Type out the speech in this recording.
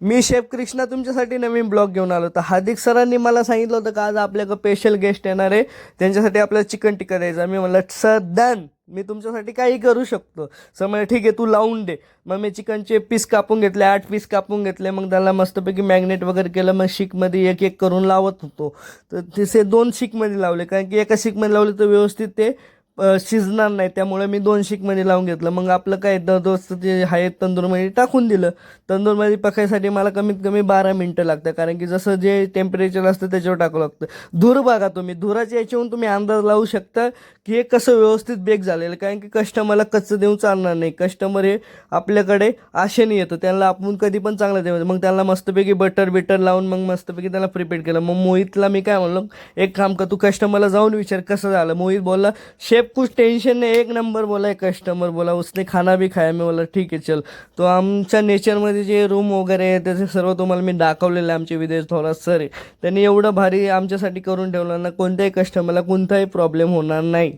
मी chef Krishna तुमच्यासाठी नवीन blog घेऊन आलो. तर हार्दिक सरांनी मला सांगितलं होतं का आज आपल्याकडं स्पेशल गेस्ट येणार आहे, त्यांच्यासाठी आपल्याला चिकन टिक्का द्यायचा. मी म्हणलं सर डन, मी तुमच्यासाठी काही करू शकतो. सर म्हणजे ठीक आहे तू लावून दे. मग मी चिकनचे पीस कापून घेतले, 8 पीस कापून घेतले. मग त्याला मस्तपैकी मॅग्नेट वगैरे केलं. मग शीकमध्ये एक एक करून लावत होतो. तर तिथे 2 शीकमध्ये लावले, कारण की एका शीकमध्ये लावले तर व्यवस्थित ते शिजणार नाही. त्यामुळे मी 2 शीकमध्ये लावून घेतलं. मग आपलं काय दोस्त जे आहे तंदूरमध्ये टाकून दिलं. तंदूरमध्ये पकायसाठी मला कमीत कमी 12 मिनटं लागतं, कारण की जसं जे टेम्परेचर असतं त्याच्यावर टाकावं लागतं. धूर बघा तुम्ही, धुराच्या याच्यावरून तुम्ही अंदाज लावू शकता की हे कसं व्यवस्थित बेक झालेलं आहे. कारण की कस्टमरला कच्चं देऊन चालणार नाही. कस्टमर हे आपल्याकडे आशेने येतो, त्यांना आपण कधी पण चांगलं देऊ. मग त्याला मस्तपैकी बटर बिटर लावून मग मस्तपैकी त्याला प्रिपेअर केलं. मग मोहितला मी काय म्हणलो, एक काम कर तू कस्टमरला जाऊन विचार कसं झालं. मोहित बोलला शेफ कुछ टेंशन नहीं, एक नंबर बोला है. कस्टमर बोला उसने खाना भी खाया. मी बोला ठीक आहे चल. तो आमच्या नेचरमध्ये जे रूम वगैरे आहे त्याचे सर्व तुम्हाला मी दाखवलेलं आहे. आमचे विदेश थोडा सर आहे, त्यांनी एवढं भारी आमच्यासाठी करून ठेवलं ना, कोणत्याही कस्टमरला कोणताही प्रॉब्लेम होणार नाही.